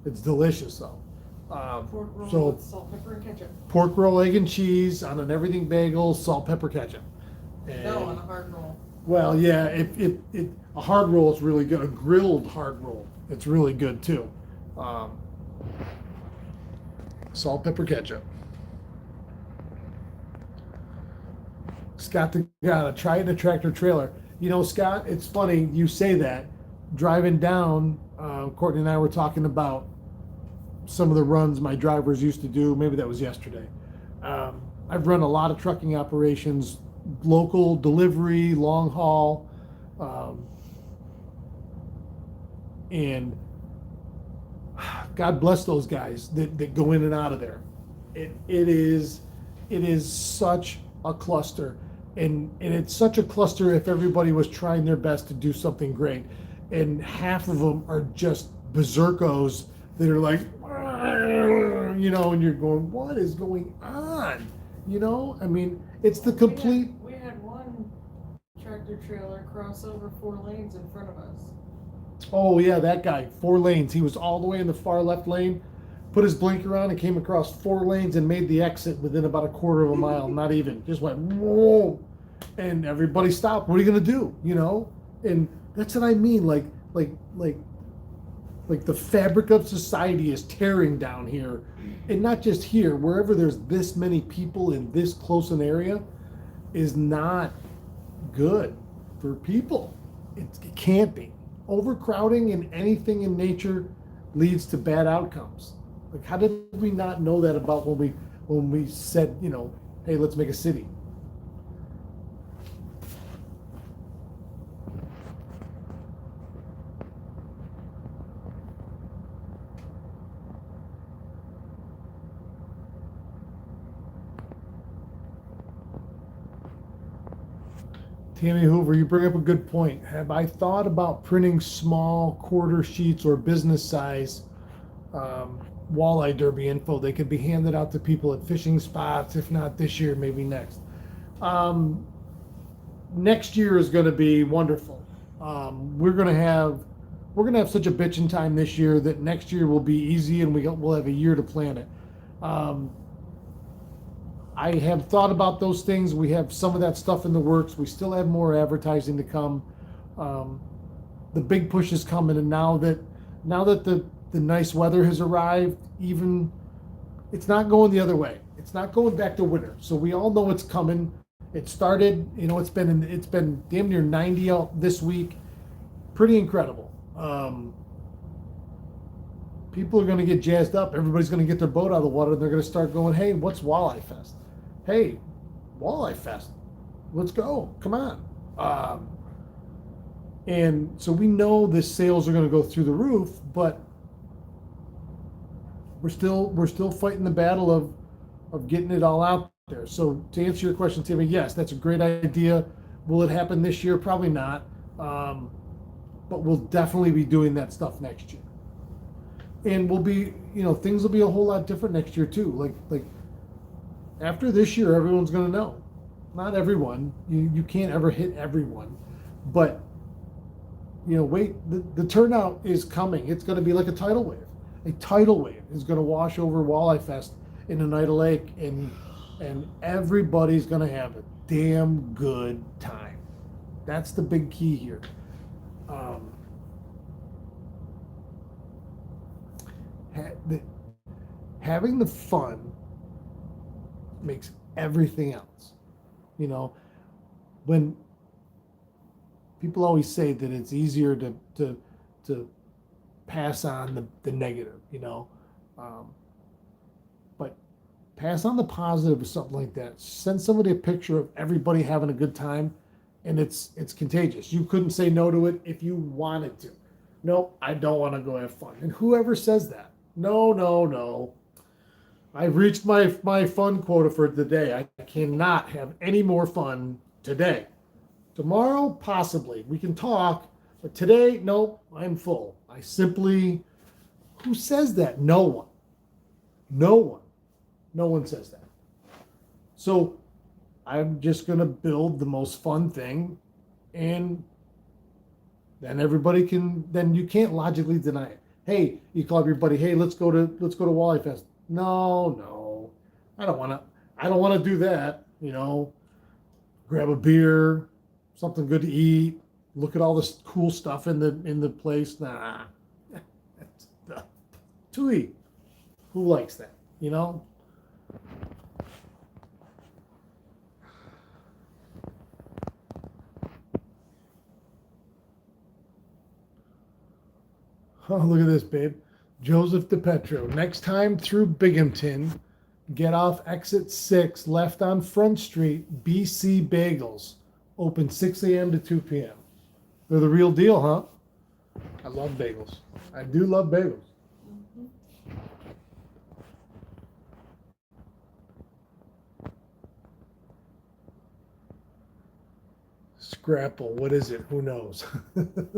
It's delicious though. Pork roll So with salt, pepper, and ketchup. pork roll, egg and cheese on an everything bagel, salt, pepper, ketchup. And, No, on a hard roll. well, yeah, a hard roll is really good. A grilled hard roll, it's really good too. Salt, pepper, ketchup. Scott the God, try it in a tractor trailer. Scott, it's funny you say that. Driving down, Courtney and I were talking about some of the runs my drivers used to do. Maybe that was yesterday. I've run a lot of trucking operations, local, delivery, long haul, and God bless those guys that go in and out of there. It is such a cluster, and it's such a cluster if everybody was trying their best to do something great, and half of them are just berserkos that are like, and you're going, what is going on? I mean, it's the complete. We had one tractor trailer cross over 4 lanes in front of us. Oh yeah, that guy, 4 lanes. He was all the way in the far left lane. put his blinker on and came across 4 lanes and made the exit within about a quarter of a mile, not even. Just went, whoa. And everybody stopped. What are you going to do? You know? And that's what I mean. Like the fabric of society is tearing down here. And not just here, wherever there's this many people in this close an area is not good for people. It can't be. Overcrowding in anything in nature leads to bad outcomes. Like, how did we not know that about when we said, you know, hey, let's make a city? Tammy Hoover, you bring up a good point. Have I thought about printing small quarter sheets or business size walleye derby info? They could be handed out to people at fishing spots, if not this year, maybe next. Next year is going to be wonderful. We're going to have such a bitchin' time this year that next year will be easy, and we'll have a year to plan it. I have thought about those things. We have some of that stuff in the works. We still have more advertising to come. The big push is coming, and now that the nice weather has arrived, even it's not going the other way. It's not going back to winter. So we all know it's coming. It started, you know, it's been damn near 90 out this week. Pretty incredible. People are going to get jazzed up. Everybody's going to get their boat out of the water, and they're going to start going, hey, what's Walleye Fest? Hey, Walleye Fest. Let's go. Come on. And so we know the sales are going to go through the roof, but we're still fighting the battle of getting it all out there. So to answer your question, Timmy, yes, that's a great idea. Will it happen this year? Probably not. But we'll definitely be doing that stuff next year. And we'll be, you know, things will be a whole lot different next year too. Like after this year, everyone's going to know. Not everyone. You can't ever hit everyone. But, you know, wait, the turnout is coming. It's going to be like a tidal wave. A tidal wave is going to wash over Walleye Fest in Oneida Lake, and everybody's going to have a damn good time. That's the big key here. Having the fun makes everything else. You know, when people always say that it's easier to pass on the negative, you know, but pass on the positive or something like that. Send somebody a picture of everybody having a good time, and it's contagious. You couldn't say no to it if you wanted to. Nope, I don't want to go have fun. And whoever says that, no. I've reached my fun quota for today. I cannot have any more fun today. Tomorrow, possibly. We can talk, but today, nope, I'm full. I simply, who says that? No one. No one says that. So I'm just going to build the most fun thing, and then everybody then you can't logically deny it. Hey, you call up your buddy, hey, let's go to Walleye Fest. No, I don't want to do that. You know, grab a beer, something good to eat, look at all this cool stuff in the place. Nah, tooey. Who likes that? You know. Oh, look at this, babe. Joseph DePetro. Next time through Binghamton, get off exit 6, left on Front Street, BC Bagels. Open 6 a.m. to 2 p.m. They're the real deal, huh? I love bagels. I do love bagels. Mm-hmm. Scrapple. What is it? Who knows?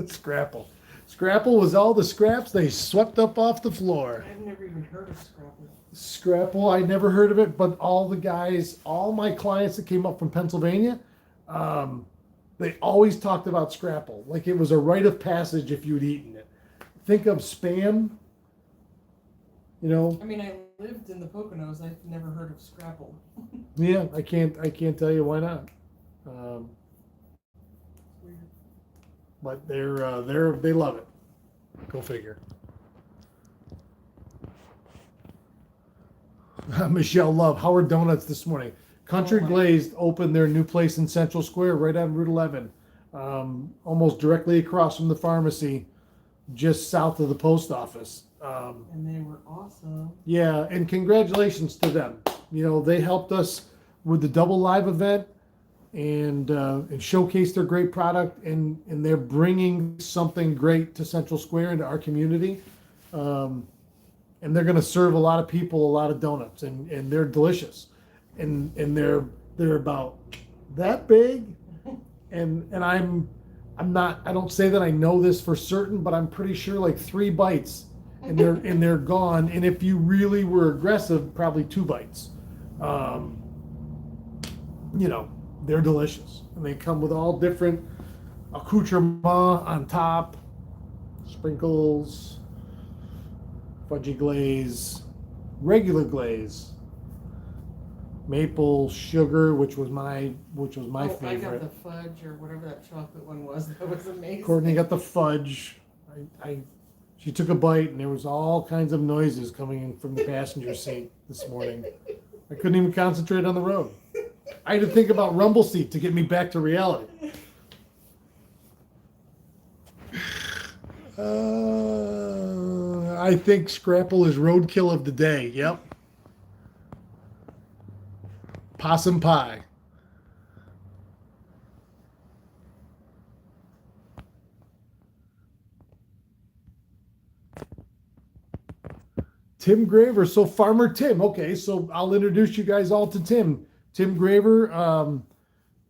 Scrapple. Scrapple was all the scraps they swept up off the floor. I've never even heard of Scrapple. Scrapple, I never heard of it, but all the guys, all my clients that came up from Pennsylvania, they always talked about Scrapple. Like it was a rite of passage if you'd eaten it. Think of Spam, You know, I mean, I lived in the Poconos. I've never heard of Scrapple. yeah, I can't tell you why not. Um, It's weird. but they love it. Go figure. Michelle Love, Howard Donuts this morning. Country Oh my. Glazed opened their new place in Central Square, right on Route 11, almost directly across from the pharmacy, just south of the post office. And they were awesome. Yeah, and congratulations to them. You know, they helped us with the double live event and showcase their great product, and they're bringing something great to Central Square into our community. And they're going to serve a lot of people a lot of donuts, and they're delicious, and they're about that big, and I'm not, I don't say that I know this for certain, but I'm pretty sure like 3 bites and they're gone. And if you really were aggressive, probably 2 bites. You know, they're delicious, and they come with all different accoutrements on top, sprinkles, fudgy glaze, regular glaze, maple sugar, which was my I got favorite. the fudge or whatever that chocolate one was. That was amazing. Courtney got the fudge. She took a bite, and there was all kinds of noises coming in from the passenger seat this morning. I couldn't even concentrate on the road. I had to think about rumble seat to get me back to reality. I think Scrapple is roadkill of the day. Yep. Possum pie. Tim Graver. So Farmer Tim. Okay, so I'll introduce you guys all to Tim. Tim Graver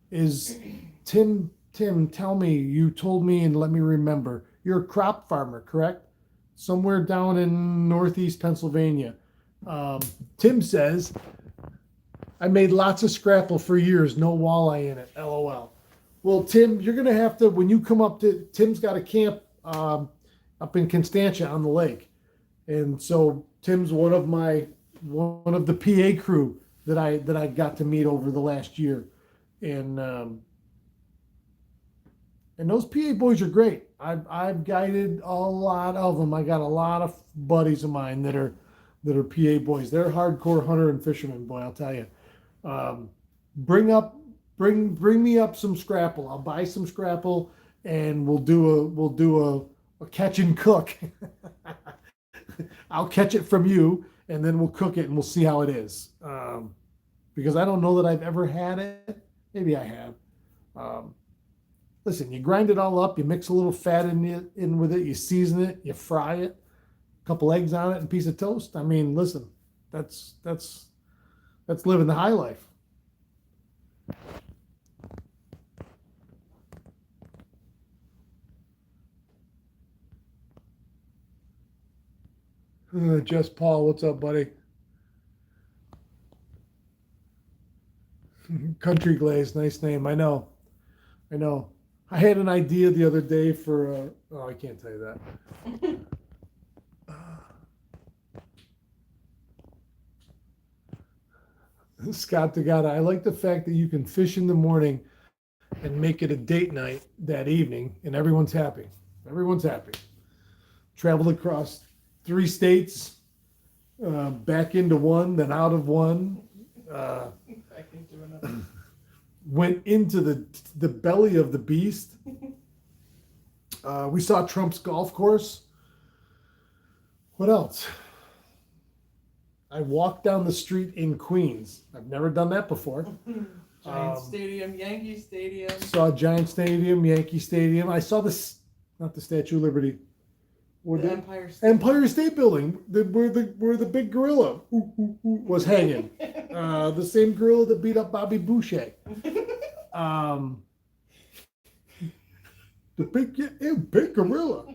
is Tim. Tim, tell me. You told me, and let me remember. You're a crop farmer, correct? Somewhere down in northeast Pennsylvania. Tim says, I made lots of Scrapple for years, no walleye in it. LOL. Well, Tim, you're gonna have to, when you come up to, Tim's got a camp up in Constantia on the lake, and so Tim's one of the PA crew that I got to meet over the last year, and those PA boys are great. I've guided a lot of them. I got a lot of buddies of mine that are PA boys. They're hardcore hunter and fishermen, boy. I'll tell you. Bring me up some Scrapple. I'll buy some Scrapple, and we'll do a catch and cook. I'll catch it from you, and then we'll cook it, and we'll see how it is. Because I don't know that I've ever had it. Maybe I have. Listen, you grind it all up, you mix a little fat in with it, you season it, you fry it, a couple eggs on it, and a piece of toast. I mean, listen, that's living the high life. Just Paul, what's up, buddy? Country Glaze, nice name. I know. I had an idea the other day for I can't tell you that. Scott Degata, I like the fact that you can fish in the morning and make it a date night that evening, and everyone's happy. Everyone's happy. Traveled across 3 states, back into one, then out of one. Back into another. Went into the belly of the beast. We saw Trump's golf course. What else? I walked down the street in Queens. I've never done that before. Giant Stadium, Yankee Stadium. Saw Giant Stadium, Yankee Stadium. I saw not the Statue of Liberty. The Empire State. Empire State Building, where the big gorilla was hanging. The same gorilla that beat up Bobby Boucher. The big gorilla.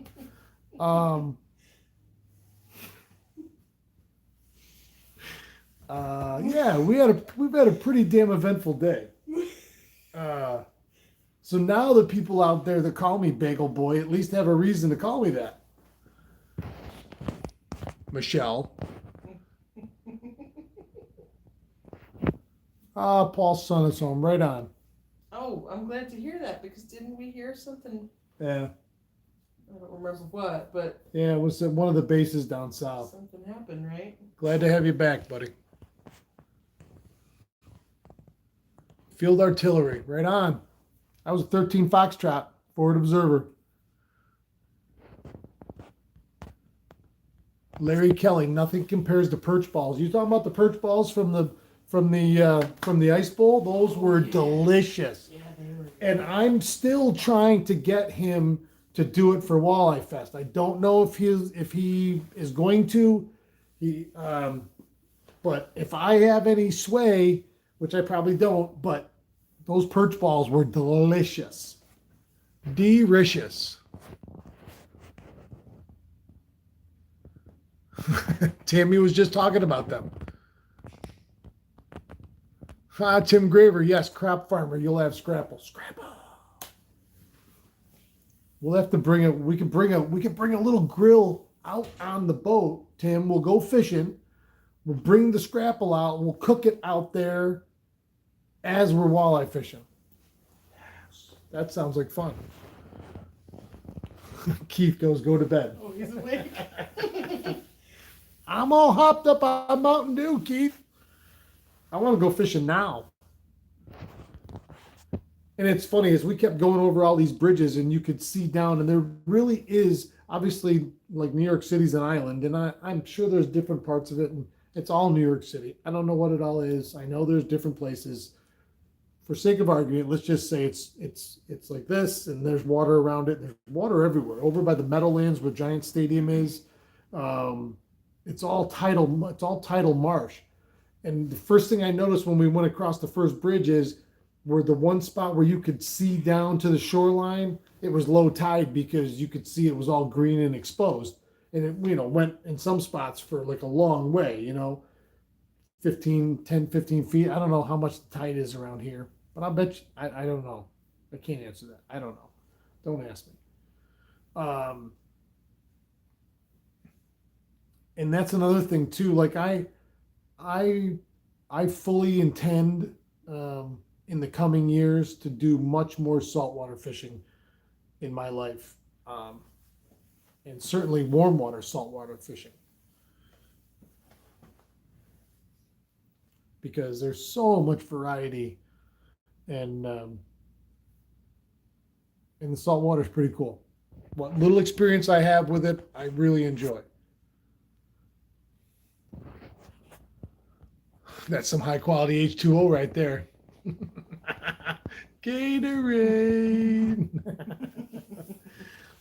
Yeah, we've had a pretty damn eventful day. So now the people out there that call me Bagel Boy at least have a reason to call me that. Michelle. Ah, Paul's son is home. Right on. Oh, I'm glad to hear that because didn't we hear something? Yeah. I don't remember what, but Yeah, it was at one of the bases down south. something happened, right? Glad to have you back, buddy. Field artillery. Right on. I was a 13 Foxtrot, forward observer. Larry Kelly, nothing compares to perch balls. You talking about the perch balls from the ice bowl? Those were Yeah. delicious. Yeah, they were. And I'm still trying to get him to do it for Walleye Fest. I don't know if he is going to. But if I have any sway, which I probably don't, but those perch balls were delicious. Delicious. Tammy was just talking about them. Ah, Tim Graver, yes, crap farmer. You'll have scrapple. Scrapple. We'll have to bring we can bring a little grill out on the boat, Tim. We'll go fishing. We'll bring the scrapple out. We'll cook it out there as we're walleye fishing. Yes. That sounds like fun. Keith goes, go to bed. Oh, he's awake. I'm all hopped up on Mountain Dew, Keith. I want to go fishing now. And it's funny, as we kept going over all these bridges and you could see down, and there really is, obviously, like New York City's an island, and I'm sure there's different parts of it, and it's all New York City. I don't know what it all is. I know there's different places. For sake of argument, let's just say it's like this, and there's water around it. There's water everywhere. Over by the Meadowlands where Giant Stadium is, it's all tidal marsh. And the first thing I noticed when we went across the first bridge is where the one spot where you could see down to the shoreline, it was low tide because you could see it was all green and exposed. And it, went in some spots for like a long way, 10, 15 feet. I don't know how much the tide is around here, but I bet you, I don't know. I can't answer that. I don't know. Don't ask me. And that's another thing too. Like I fully intend in the coming years to do much more saltwater fishing in my life, and certainly warm water saltwater fishing, because there's so much variety, and the saltwater is pretty cool. What little experience I have with it, I really enjoy. That's some high quality H2O right there. Gatorade.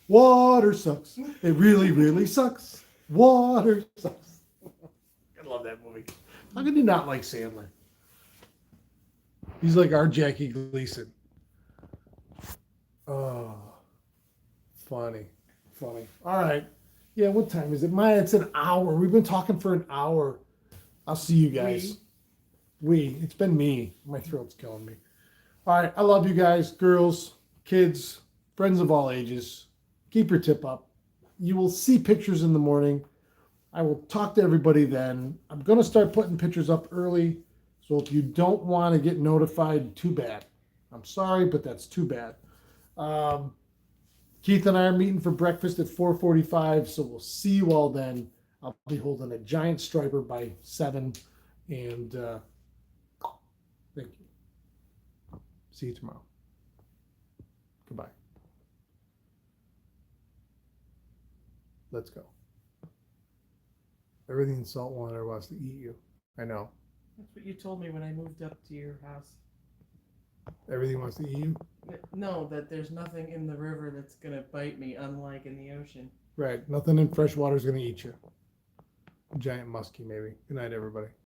Water sucks. It really, really sucks. Water sucks. I love that movie. How could you not like Sandler? He's like our Jackie Gleason. Oh, funny. All right. Yeah, what time is it? Maya, it's an hour. We've been talking for an hour. I'll see you guys. It's been me. My throat's killing me. All right. I love you guys, girls, kids, friends of all ages. Keep your tip up. You will see pictures in the morning. I will talk to everybody then. I'm going to start putting pictures up early. So if you don't want to get notified, too bad. I'm sorry, but that's too bad. Keith and I are meeting for breakfast at 4:45. So we'll see you all then. I'll be holding a giant striper by 7. And thank you. See you tomorrow. Goodbye. Let's go. Everything in saltwater wants to eat you. I know. That's what you told me when I moved up to your house. Everything wants to eat you? No, that there's nothing in the river that's going to bite me, unlike in the ocean. Right. Nothing in fresh water is going to eat you. Giant muskie, maybe. Good night, everybody.